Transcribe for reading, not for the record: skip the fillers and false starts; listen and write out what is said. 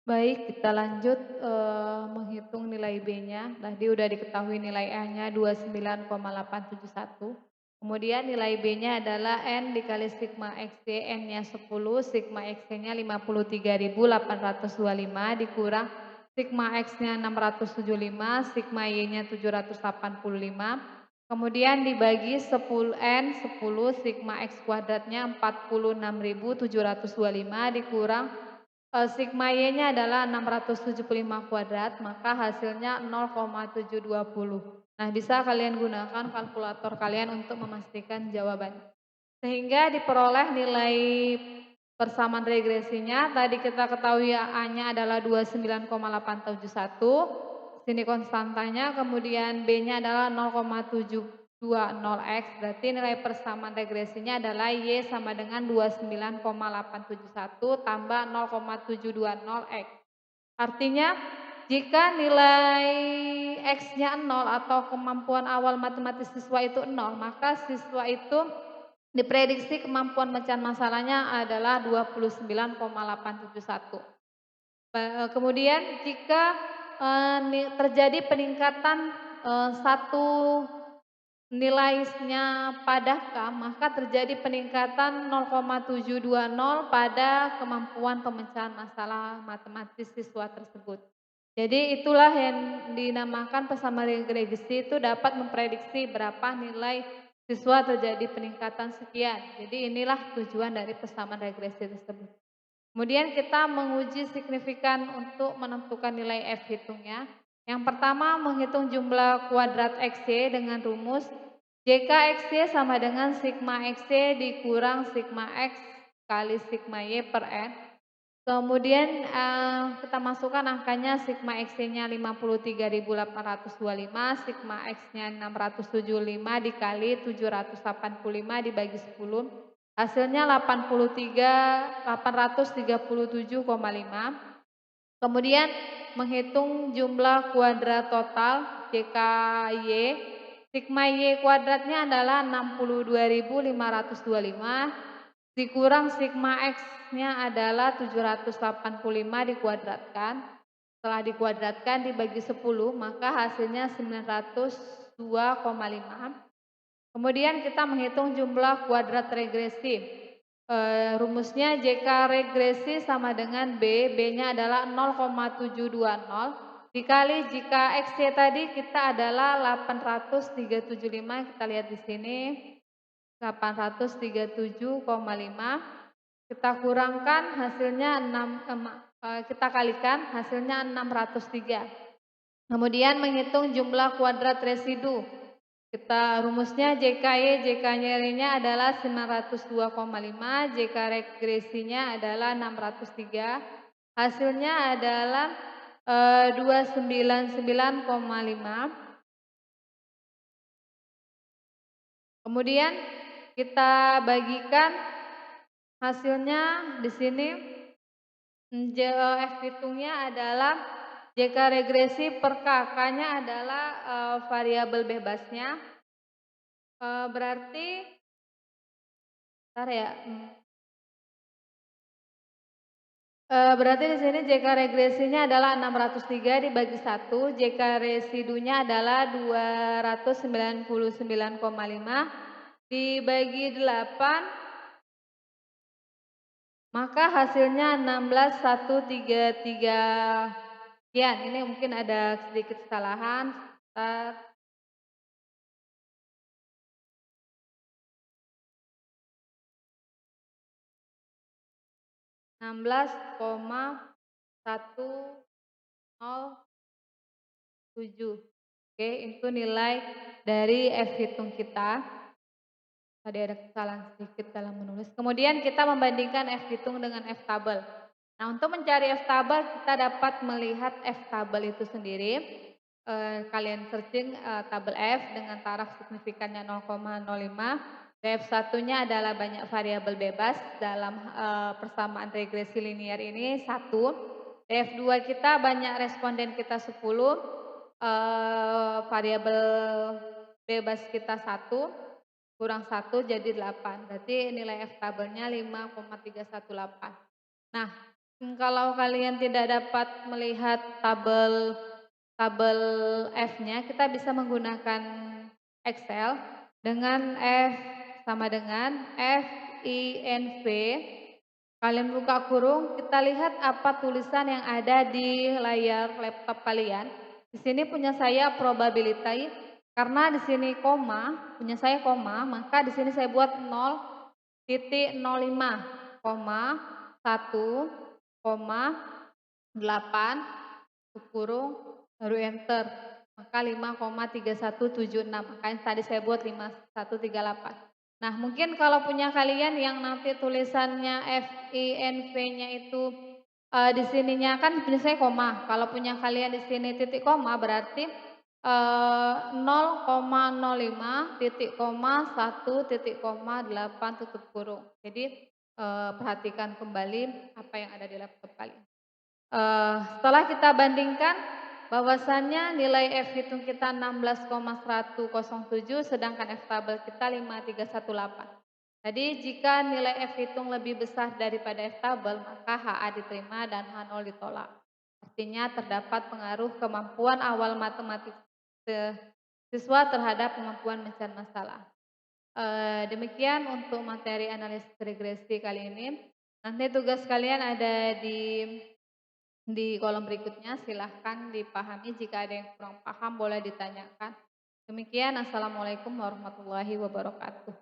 Baik, kita lanjut, menghitung nilai B-nya. Tadi udah diketahui nilai A-nya 29,871. Kemudian nilai B-nya adalah N dikali sigma XY, N-nya 10, sigma XY-nya 53.825 dikurang sigma X-nya 675, sigma Y-nya 785. Kemudian dibagi 10 N 10, sigma X kuadratnya 46.725 dikurang sigma Y-nya adalah 675 kuadrat, maka hasilnya 0,720. Nah, bisa kalian gunakan kalkulator kalian untuk memastikan jawaban. Sehingga diperoleh nilai persamaan regresinya, tadi kita ketahui A-nya adalah 29,871, sini konstantanya, kemudian B-nya adalah 0,720X, berarti nilai persamaan regresinya adalah Y sama dengan 29,871 tambah 0,720X. Artinya, jika nilai X-nya 0 atau kemampuan awal matematis siswa itu 0, maka siswa itu diprediksi kemampuan pecahan masalahnya adalah 29,871. Kemudian jika, terjadi peningkatan, satu nilainya pada K, maka terjadi peningkatan 0,720 pada kemampuan pemecahan masalah matematis siswa tersebut. Jadi itulah yang dinamakan persamaan regresi itu dapat memprediksi berapa nilai siswa terjadi peningkatan sekian. Jadi inilah tujuan dari persamaan regresi tersebut. Kemudian kita menguji signifikan untuk menentukan nilai F hitungnya. Yang pertama menghitung jumlah kuadrat XY dengan rumus JK XY sama dengan sigma XY dikurang sigma X kali sigma Y per N. Kemudian kita masukkan angkanya sigma XY-nya 53.825, sigma X-nya 675 dikali 785 dibagi 10. Hasilnya 837,5. Kemudian menghitung jumlah kuadrat total JKY. Sigma Y kuadratnya adalah 62.525 dikurang sigma X-nya adalah 785 dikuadratkan. Setelah dikuadratkan dibagi 10, maka hasilnya 902,5. Kemudian kita menghitung jumlah kuadrat regresi. Rumusnya JK regresi sama dengan B, B-nya adalah 0,720 dikali jika XY tadi kita adalah 803,75, kita lihat di sini 837,5, kita kurangkan hasilnya kita kalikan hasilnya 603. Kemudian menghitung jumlah kuadrat residu. Kita rumusnya JKY, JK-nya adalah 902,5, JK regresinya adalah 603. Hasilnya adalah 299,5. Kemudian kita bagikan hasilnya di sini F hitungnya adalah JK regresi per K, K-nya adalah variabel bebasnya. Berarti bentar ya. Berarti di sini JK regresinya adalah 603 dibagi 1, JK residunya adalah 299,5 dibagi 8, maka hasilnya 16.133 sekian. Ini mungkin ada sedikit kesalahan. 16,107. Oke, itu nilai dari F hitung kita. Tadi ada kesalahan sedikit dalam menulis. Kemudian kita membandingkan F hitung dengan F tabel. Nah, untuk mencari F tabel kita dapat melihat F tabel itu sendiri. Kalian searching tabel F dengan taraf signifikannya 0,05. DF1-nya adalah banyak variabel bebas dalam persamaan regresi linear ini 1. DF2 kita banyak responden kita 10, variabel bebas kita 1, kurang 1 jadi 8. Berarti nilai F tabelnya 5,318. Nah, Kalau kalian tidak dapat melihat tabel tabel F-nya, kita bisa menggunakan Excel dengan F sama dengan FINV. Kalian buka kurung, kita lihat apa tulisan yang ada di layar laptop kalian. Di sini punya saya probability, karena di sini koma, punya saya koma, maka di sini saya buat 0,05, koma, 1, koma, 8, kurung, baru enter. Maka 5,3176. Makanya tadi saya buat 5138. Nah, mungkin kalau punya kalian yang nanti tulisannya FINV-nya itu di sininya kan biasanya koma. Kalau punya kalian di sini titik koma berarti 0,05 titik koma 1 titik koma 8 tutup kurung. Jadi perhatikan kembali apa yang ada di laptop kalian. Setelah kita bandingkan bahwasannya nilai F hitung kita 16,107 sedangkan F tabel kita 5318. Jadi jika nilai F hitung lebih besar daripada F tabel maka HA diterima dan H0 ditolak. Artinya terdapat pengaruh kemampuan awal matematik siswa terhadap kemampuan mencari masalah. Demikian untuk materi analisis regresi kali ini. Nanti tugas kalian ada di kolom berikutnya, silahkan dipahami, jika ada yang kurang paham boleh ditanyakan. Demikian, assalamualaikum warahmatullahi wabarakatuh.